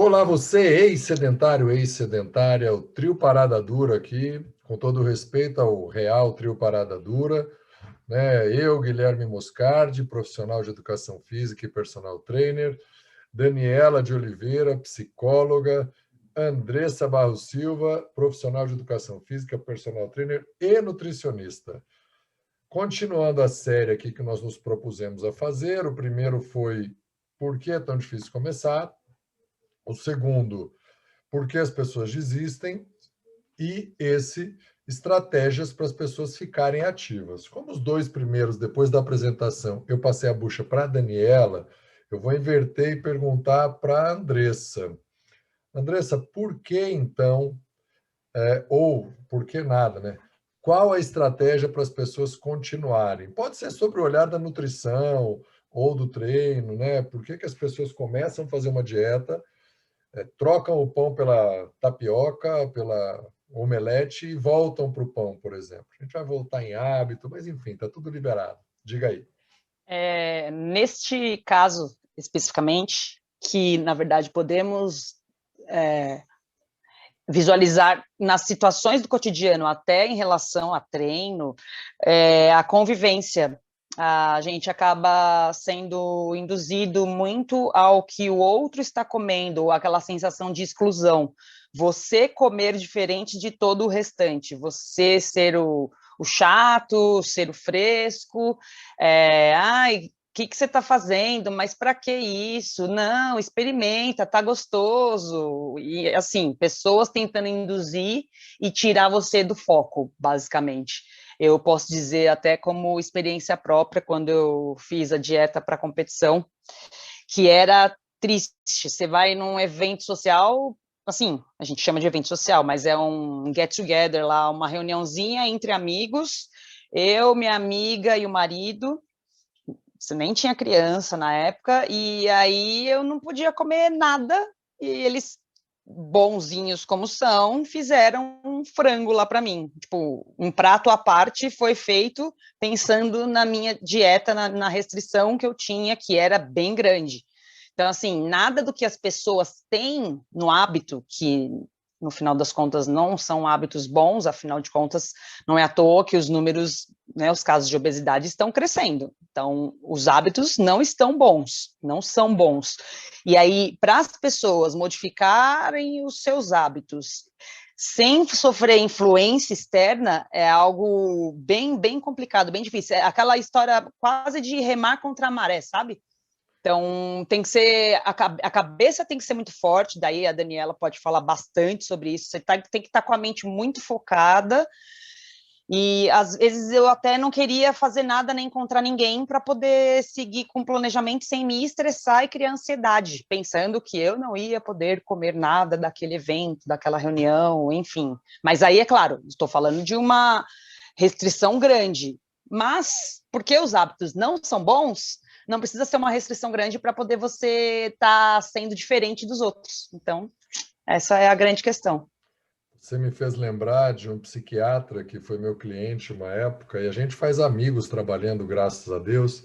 Olá, você, ex-sedentário, ex-sedentária, o Trio Parada Dura aqui, com todo respeito ao real Trio Parada Dura, né? Eu, Guilherme Moscardi, profissional de educação física e personal trainer, Daniela de Oliveira, psicóloga, Andressa Barros Silva, profissional de educação física, personal trainer e nutricionista. Continuando a série aqui que nós nos propusemos a fazer, o primeiro foi Por que é tão difícil começar? O segundo, por que as pessoas desistem? E esse, estratégias para as pessoas ficarem ativas. Como os dois primeiros, depois da apresentação, eu passei a bucha para a Daniela, eu vou inverter e perguntar para a Andressa. Andressa, por que então, ou por que nada, né? Qual a estratégia para as pessoas continuarem? Pode ser sobre o olhar da nutrição ou do treino, né? Por que as pessoas começam a fazer uma dieta, trocam o pão pela tapioca, pela omelete e voltam para o pão, por exemplo. A gente vai voltar em hábito, mas enfim, está tudo liberado. Diga aí. Neste caso, especificamente, que, na verdade, podemos visualizar nas situações do cotidiano, até em relação a treino, a convivência. A gente acaba sendo induzido muito ao que o outro está comendo, aquela sensação de exclusão. Você comer diferente de todo o restante, você ser o chato, ser o fresco, o que você está fazendo? Mas para que isso? Não, experimenta, tá gostoso. E assim, pessoas tentando induzir e tirar você do foco, basicamente. Eu posso dizer até como experiência própria, quando eu fiz a dieta para competição, que era triste. Você vai num evento social, assim, a gente chama de evento social, mas é um get-together lá, uma reuniãozinha entre amigos, eu, minha amiga e o marido. Você nem tinha criança na época, e aí eu não podia comer nada, e eles, bonzinhos como são, fizeram um frango lá para mim. Tipo, um prato à parte foi feito pensando na minha dieta, na restrição que eu tinha, que era bem grande. Então, assim, nada do que as pessoas têm no hábito, que no final das contas não são hábitos bons, afinal de contas, não é à toa que os números, né, os casos de obesidade estão crescendo. Então, os hábitos não estão bons, não são bons. E aí, para as pessoas modificarem os seus hábitos sem sofrer influência externa, é algo bem, bem complicado, bem difícil. É aquela história quase de remar contra a maré, sabe? Então, tem que ser, a cabeça tem que ser muito forte, daí a Daniela pode falar bastante sobre isso, você tem que estar com a mente muito focada, e às vezes eu até não queria fazer nada nem encontrar ninguém para poder seguir com o planejamento sem me estressar e criar ansiedade, pensando que eu não ia poder comer nada daquele evento, daquela reunião, enfim. Mas aí, é claro, estou falando de uma restrição grande, mas porque os hábitos não são bons, não precisa ser uma restrição grande para poder você estar sendo diferente dos outros. Então, essa é a grande questão. Você me fez lembrar de um psiquiatra que foi meu cliente uma época, e a gente faz amigos trabalhando, graças a Deus,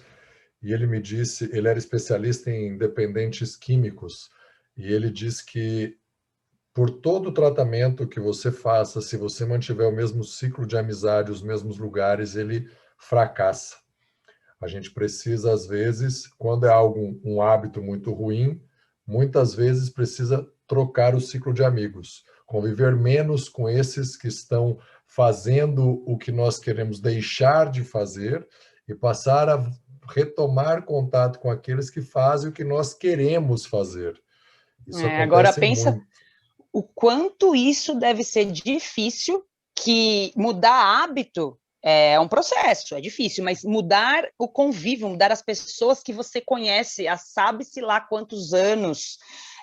e ele me disse, ele era especialista em dependentes químicos, e ele disse que por todo o tratamento que você faça, se você mantiver o mesmo ciclo de amizade, os mesmos lugares, ele fracassa. A gente precisa, às vezes, quando é algo, um hábito muito ruim, muitas vezes precisa trocar o ciclo de amigos, conviver menos com esses que estão fazendo o que nós queremos deixar de fazer e passar a retomar contato com aqueles que fazem o que nós queremos fazer. Isso Agora acontece pensa muito. o quanto isso deve ser difícil, que mudar hábito é um processo, é difícil, mas mudar o convívio, mudar as pessoas que você conhece há sabe-se lá quantos anos,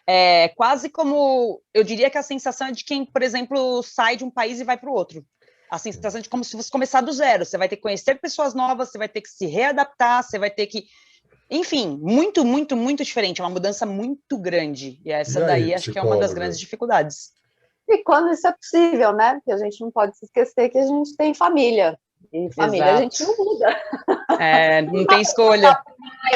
é quase como, eu diria que a sensação é de quem, por exemplo, sai de um país e vai para o outro. A sensação de como se você começar do zero, você vai ter que conhecer pessoas novas, você vai ter que se readaptar, você vai ter que... Enfim, muito, muito, muito diferente, é uma mudança muito grande, e E essa aí, daí acho que é uma das psicóloga? grandes dificuldades. E quando isso é possível, né? Porque a gente não pode se esquecer que a gente tem família. E família a gente Exato. não muda. Não tem escolha.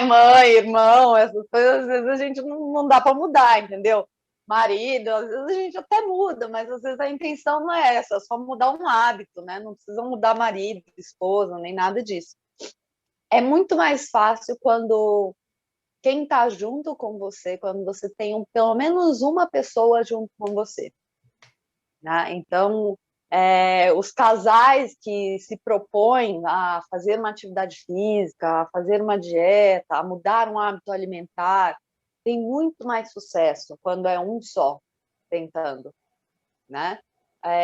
Mãe, irmão, essas coisas, às vezes a gente não dá para mudar, entendeu? marido, às vezes a gente até muda, mas às vezes a intenção não é essa, é só mudar um hábito, né? Não precisa mudar marido, esposa, nem nada disso. É muito mais fácil quando quem está junto com você, quando você tem pelo menos uma pessoa junto com você, né? Então, os casais que se propõem a fazer uma atividade física, a fazer uma dieta, a mudar um hábito alimentar, tem muito mais sucesso quando é um só tentando, né?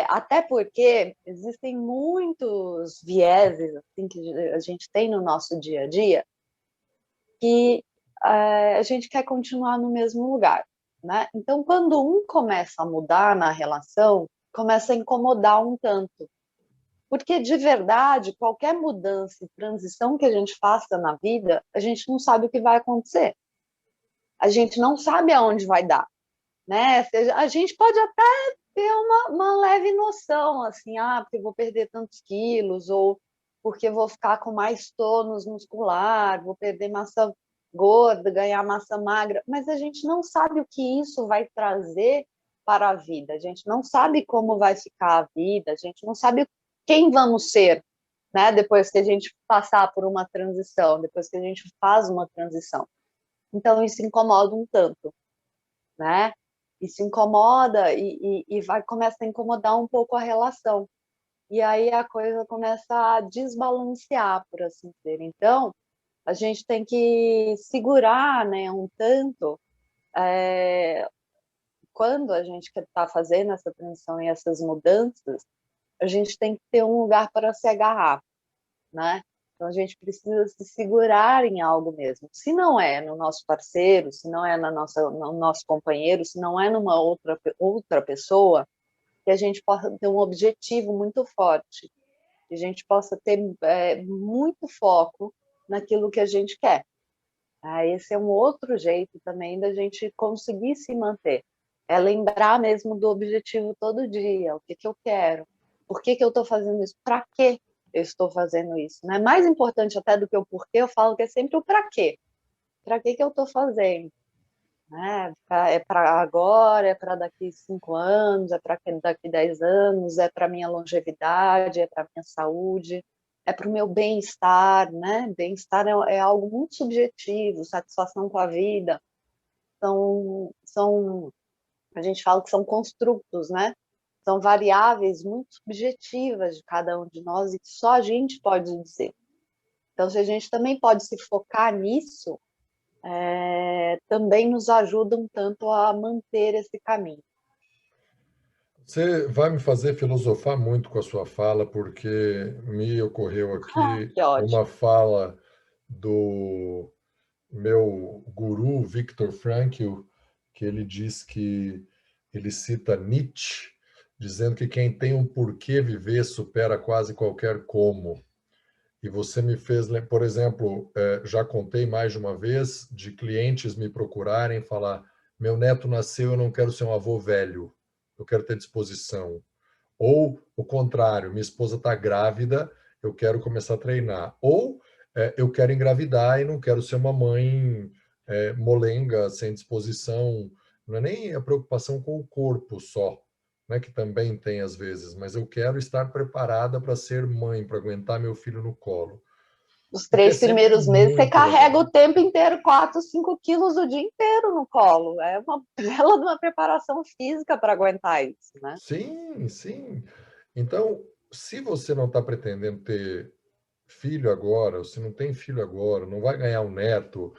Até porque existem muitos vieses assim, que a gente tem no nosso dia a dia que a gente quer continuar no mesmo lugar, né? Então, quando um começa a mudar na relação, começa a incomodar um tanto. Porque, de verdade, qualquer mudança e transição que a gente faça na vida, a gente não sabe o que vai acontecer. A gente não sabe aonde vai dar, né? A gente pode até ter uma leve noção, assim, porque eu vou perder tantos quilos, ou porque vou ficar com mais tônus muscular, vou perder massa gorda, ganhar massa magra, mas a gente não sabe o que isso vai trazer para a vida, a gente não sabe como vai ficar a vida, a gente não sabe quem vamos ser, né? Depois que a gente passar por uma transição, depois que a gente faz uma transição. Então, isso incomoda um tanto, né? Isso incomoda e começa a incomodar um pouco a relação. E aí a coisa começa a desbalancear, por assim dizer. Então, a gente tem que segurar, né, um tanto, quando a gente está fazendo essa transição e essas mudanças, a gente tem que ter um lugar para se agarrar, né? Então, a gente precisa se segurar em algo mesmo. Se não é no nosso parceiro, se não é no nosso companheiro, se não é numa outra pessoa, que a gente possa ter um objetivo muito forte, que a gente possa ter muito foco naquilo que a gente quer. Esse é um outro jeito também da gente conseguir se manter. É lembrar mesmo do objetivo todo dia, o que eu quero, por que eu estou fazendo isso, para que eu estou fazendo isso. Né? Mais importante até do que o porquê, eu falo que é sempre o para quê. Para que eu estou fazendo? Né? É para agora, é para daqui 5 anos, é para daqui 10 anos, é para minha longevidade, é para minha saúde, é para o meu bem-estar, né? Bem-estar é algo muito subjetivo, satisfação com a vida. A gente fala que são construtos, né? São variáveis muito subjetivas de cada um de nós e que só a gente pode dizer. Então, se a gente também pode se focar nisso, também nos ajuda um tanto a manter esse caminho. Você vai me fazer filosofar muito com a sua fala, porque me ocorreu aqui Que ótimo. uma fala do meu guru, Viktor Frankl, que ele diz que ele cita Nietzsche, dizendo que quem tem um porquê viver supera quase qualquer como. E você me fez, por exemplo, já contei mais de uma vez de clientes me procurarem e falar: meu neto nasceu, eu não quero ser um avô velho, eu quero ter disposição. Ou o contrário, minha esposa está grávida, eu quero começar a treinar. Ou eu quero engravidar e não quero ser uma mãe molenga, sem disposição. Não é nem a preocupação com o corpo só, né, que também tem às vezes, mas eu quero estar preparada para ser mãe, para aguentar meu filho no colo. Os O que é 3 primeiros meses, você carrega legal. o tempo inteiro, 4, 5 quilos o dia inteiro no colo. É uma bela de uma preparação física para aguentar isso, né? Sim, sim. Então, se você não está pretendendo ter filho agora, ou se não tem filho agora, não vai ganhar um neto,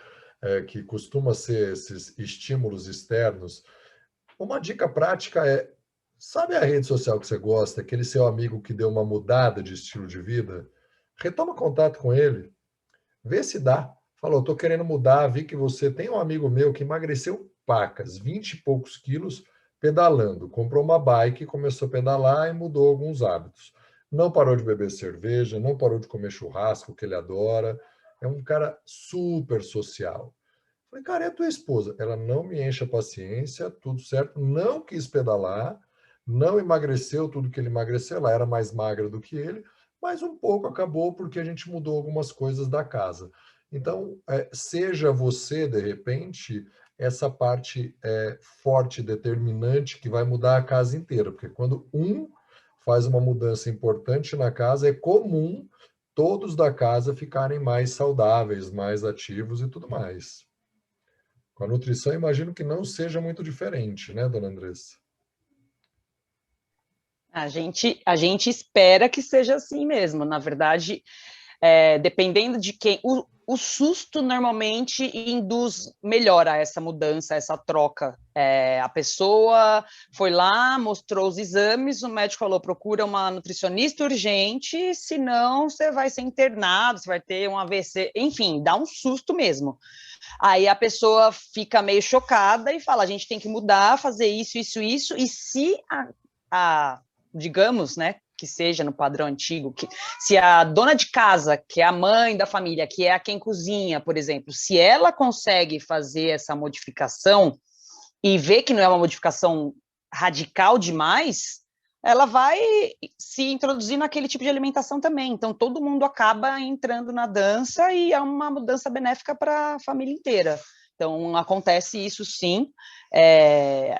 que costuma ser esses estímulos externos, uma dica prática é, sabe a rede social que você gosta, aquele seu amigo que deu uma mudada de estilo de vida? Retoma contato com ele, vê se dá. Falou, estou querendo mudar, vi que você tem um amigo meu que emagreceu pacas, 20 e poucos quilos, pedalando. Comprou uma bike, começou a pedalar e mudou alguns hábitos. Não parou de beber cerveja, não parou de comer churrasco, que ele adora. É um cara super social. Falei, cara, é tua esposa. Ela não me enche a paciência, tudo certo. Não quis pedalar, não emagreceu tudo que ele emagreceu. Ela era mais magra do que ele, mas um pouco acabou porque a gente mudou algumas coisas da casa. Então, seja você, de repente, essa parte forte, determinante, que vai mudar a casa inteira. Porque quando um faz uma mudança importante na casa, é comum todos da casa ficarem mais saudáveis, mais ativos e tudo mais. Com a nutrição, imagino que não seja muito diferente, né, dona Andressa? A gente espera que seja assim mesmo. Na verdade, dependendo de quem... O susto normalmente induz melhor a essa mudança, a essa troca. A pessoa foi lá, mostrou os exames, o médico falou, procura uma nutricionista urgente, senão você vai ser internado, você vai ter um AVC, enfim, dá um susto mesmo. Aí a pessoa fica meio chocada e fala, a gente tem que mudar, fazer isso, isso, isso, e se digamos, né, que seja no padrão antigo, que se a dona de casa, que é a mãe da família, que é a quem cozinha, por exemplo, se ela consegue fazer essa modificação e ver que não é uma modificação radical demais, ela vai se introduzir naquele tipo de alimentação também. Então, todo mundo acaba entrando na dança e é uma mudança benéfica para a família inteira. Então, acontece isso sim.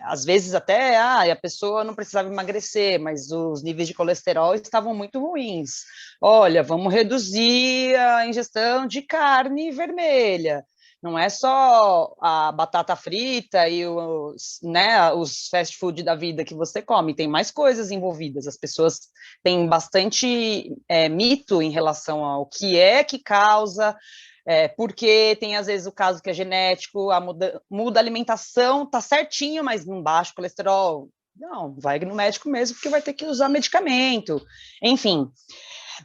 Às vezes até a pessoa não precisava emagrecer, mas os níveis de colesterol estavam muito ruins. Olha, vamos reduzir a ingestão de carne vermelha. Não é só a batata frita e os fast food da vida que você come, tem mais coisas envolvidas. As pessoas têm bastante mito em relação ao que é que causa, porque tem às vezes o caso que é genético, muda a alimentação, tá certinho, mas não baixa o colesterol. Não, vai no médico mesmo, porque vai ter que usar medicamento. Enfim,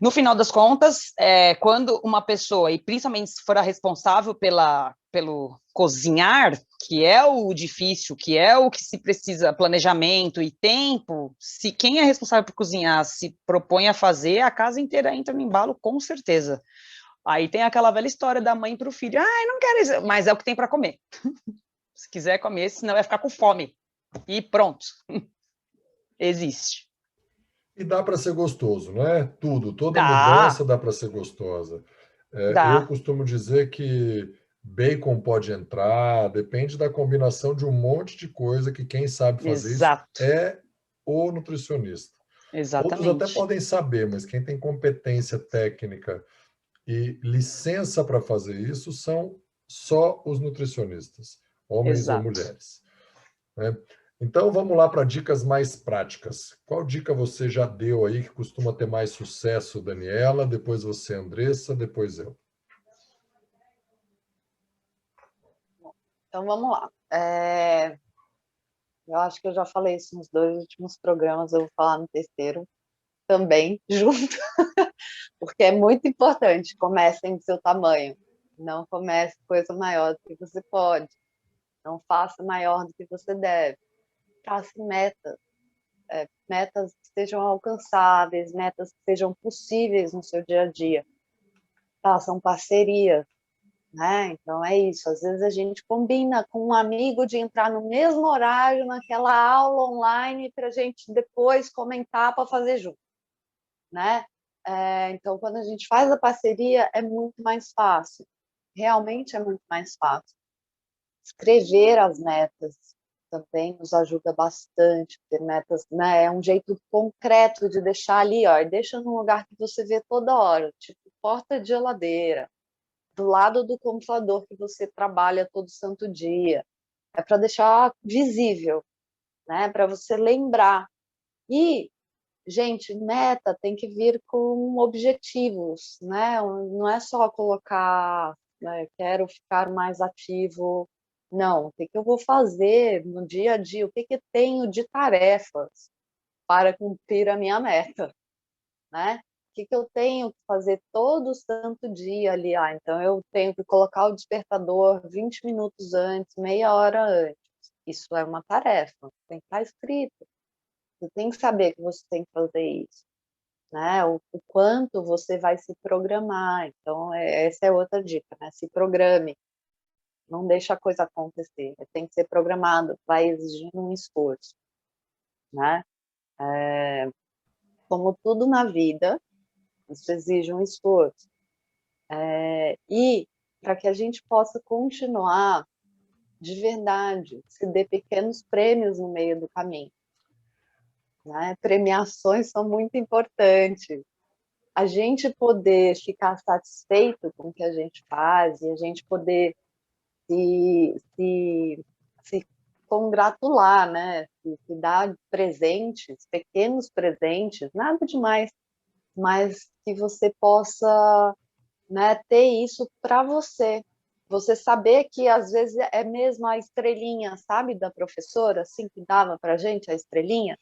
no final das contas, quando uma pessoa, e principalmente se for a responsável pelo cozinhar, que é o difícil, que é o que se precisa planejamento e tempo, se quem é responsável por cozinhar se propõe a fazer, a casa inteira entra no embalo, com certeza. Aí tem aquela velha história da mãe para o filho, não quero isso, mas é o que tem para comer. Se quiser comer, senão vai ficar com fome. E pronto. Existe. E dá para ser gostoso, não é? Tudo, toda Dá, mudança dá para ser gostosa. Eu dá. costumo dizer que bacon pode entrar, depende da combinação de um monte de coisa que quem sabe fazer isso Exato. é o nutricionista. Outros até Exatamente. podem saber, mas quem tem competência técnica e licença para fazer isso são só os nutricionistas, homens ou Exato. mulheres, né? Então vamos lá para dicas mais práticas. Qual dica você já deu aí que costuma ter mais sucesso, Daniela? Depois você, Andressa, depois eu. Então vamos lá. Eu acho que eu já falei isso nos 2 últimos programas, eu vou falar no terceiro também, junto, porque é muito importante. Comecem do seu tamanho. Não comece coisa maior do que você pode. Não faça maior do que você deve. Trace metas. Metas que sejam alcançáveis, metas que sejam possíveis no seu dia a dia. Façam parcerias, né? Então é isso. Às vezes a gente combina com um amigo de entrar no mesmo horário naquela aula online para a gente depois comentar para fazer junto, né? Então, quando a gente faz a parceria, é muito mais fácil. Realmente é muito mais fácil. Escrever as metas também nos ajuda bastante, ter metas, né? É um jeito concreto de deixar ali, ó, deixa num lugar que você vê toda hora, tipo porta de geladeira, do lado do computador que você trabalha todo santo dia. É para deixar visível, né? Para você lembrar. E, gente, meta tem que vir com objetivos, né? Não é só colocar, né, quero ficar mais ativo. Não, o que eu vou fazer no dia a dia? O que tenho de tarefas para cumprir a minha meta, né? O que eu tenho que fazer todo santo dia ali? Então eu tenho que colocar o despertador 20 minutos antes, meia hora antes. Isso é uma tarefa, tem que estar escrito. Você tem que saber que você tem que fazer isso, né? O quanto você vai se programar. Então, essa é outra dica, né? Se programe. Não deixa a coisa acontecer. Tem que ser programado, vai exigir um esforço, né? Como tudo na vida, isso exige um esforço. E para que a gente possa continuar de verdade, se dê pequenos prêmios no meio do caminho, né? Premiações são muito importantes. A gente poder ficar satisfeito com o que a gente faz e a gente poder se congratular, né? Se dar presentes, pequenos presentes, nada demais, mas que você possa, né, ter isso para você. Você saber que às vezes é mesmo a estrelinha, sabe, da professora, assim, que dava para a gente a estrelinha.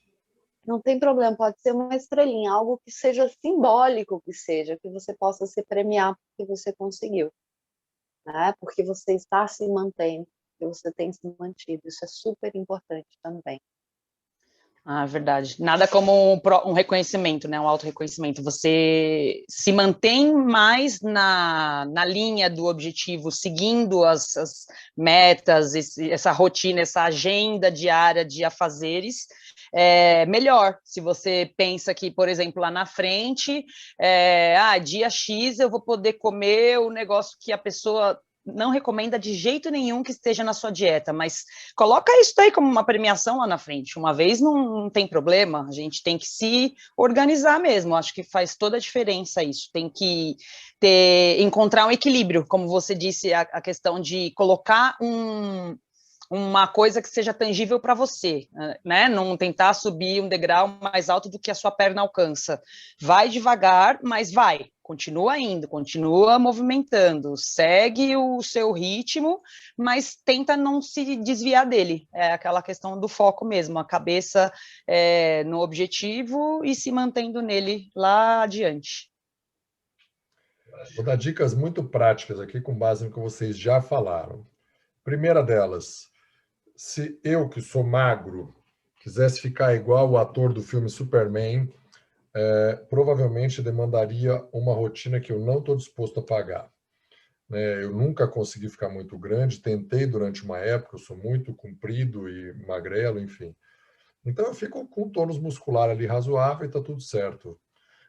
Não tem problema, pode ser uma estrelinha, algo que seja simbólico, que seja, que você possa se premiar porque você conseguiu, né? Porque você está se mantendo, que você tem se mantido. Isso é super importante também. Ah, verdade. Nada como um reconhecimento, né? Um autorreconhecimento. Você se mantém mais na linha do objetivo, seguindo as metas, essa rotina, essa agenda diária de afazeres, melhor. Se você pensa que, por exemplo, lá na frente, dia X eu vou poder comer o negócio que a pessoa não recomenda de jeito nenhum que esteja na sua dieta, mas coloca isso aí como uma premiação lá na frente. Uma vez não tem problema, a gente tem que se organizar mesmo. Acho que faz toda a diferença isso. Tem que encontrar um equilíbrio, como você disse, a questão de colocar uma coisa que seja tangível para você, né? Não tentar subir um degrau mais alto do que a sua perna alcança. Vai devagar, mas vai. Continua indo, continua movimentando, segue o seu ritmo, mas tenta não se desviar dele. É aquela questão do foco mesmo, a cabeça no objetivo e se mantendo nele lá adiante. Vou dar dicas muito práticas aqui com base no que vocês já falaram. Primeira delas, se eu, que sou magro, quisesse ficar igual o ator do filme Superman, provavelmente demandaria uma rotina que eu não estou disposto a pagar. Eu nunca consegui ficar muito grande, tentei durante uma época, eu sou muito comprido e magrelo, enfim. Então eu fico com tônus muscular ali razoável e está tudo certo.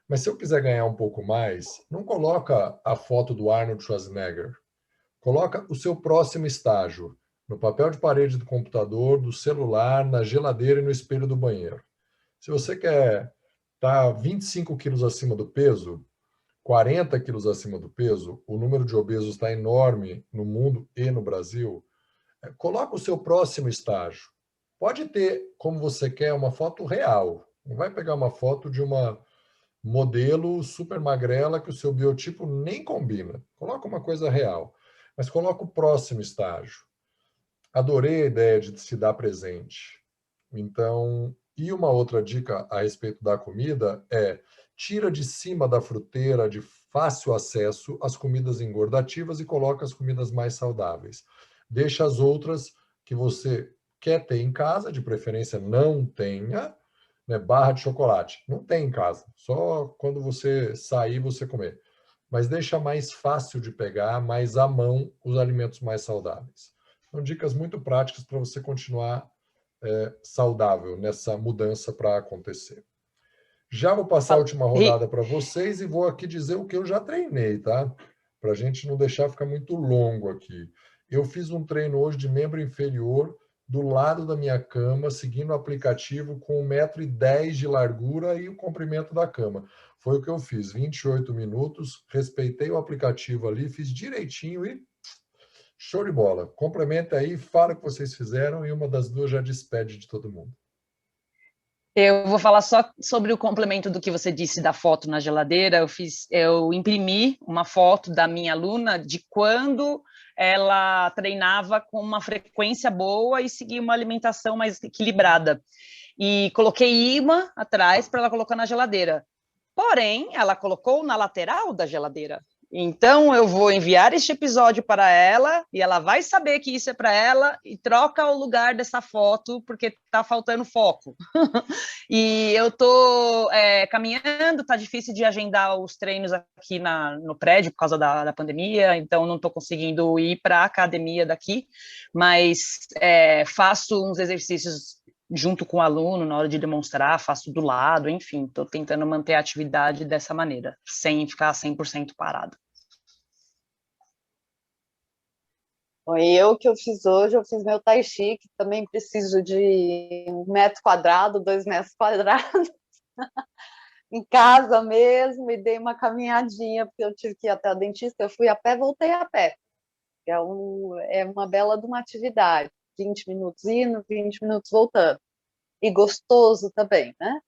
Mas se eu quiser ganhar um pouco mais, não coloca a foto do Arnold Schwarzenegger. Coloca o seu próximo estágio no papel de parede do computador, do celular, na geladeira e no espelho do banheiro. Se você quer estar 25 quilos acima do peso, 40 quilos acima do peso, o número de obesos está enorme no mundo e no Brasil, coloca o seu próximo estágio. Pode ter, como você quer, uma foto real. Não vai pegar uma foto de uma modelo super magrela que o seu biotipo nem combina. Coloca uma coisa real. Mas coloca o próximo estágio. Adorei a ideia de se dar presente. Então, e uma outra dica a respeito da comida é: tira de cima da fruteira de fácil acesso as comidas engordativas e coloca as comidas mais saudáveis. Deixa as outras que você quer ter em casa, de preferência não tenha, né? Barra de chocolate. Não tem em casa, só quando você sair você comer. Mas deixa mais fácil de pegar, mais à mão, os alimentos mais saudáveis. São dicas muito práticas para você continuar saudável nessa mudança para acontecer. Já vou passar a última rodada para vocês e vou aqui dizer o que eu já treinei, tá? Para a gente não deixar ficar muito longo aqui. Eu fiz um treino hoje de membro inferior do lado da minha cama, seguindo o aplicativo com 1,10 m de largura e o comprimento da cama. Foi o que eu fiz, 28 minutos, respeitei o aplicativo ali, fiz direitinho e show de bola. Complementa aí, fala o que vocês fizeram e uma das duas já despede de todo mundo. Eu vou falar só sobre o complemento do que você disse da foto na geladeira. Eu imprimi uma foto da minha aluna de quando ela treinava com uma frequência boa e seguia uma alimentação mais equilibrada. E coloquei imã atrás para ela colocar na geladeira. Porém, ela colocou na lateral da geladeira. Então, eu vou enviar este episódio para ela e ela vai saber que isso é para ela e troca o lugar dessa foto porque está faltando foco. E eu estou caminhando, está difícil de agendar os treinos aqui no prédio por causa da pandemia, então não estou conseguindo ir para a academia daqui, mas faço uns exercícios junto com o aluno na hora de demonstrar, faço do lado, enfim, estou tentando manter a atividade dessa maneira, sem ficar 100% parado. Eu que eu fiz hoje, eu fiz meu tai chi, que também preciso de 1 metro quadrado, 2 metros quadrados, em casa mesmo, e dei uma caminhadinha, porque eu tive que ir até o dentista, eu fui a pé, voltei a pé. É uma bela de uma atividade, 20 minutos indo, 20 minutos voltando. E gostoso também, né?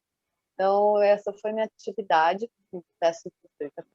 Então, essa foi minha atividade. Peço desculpa.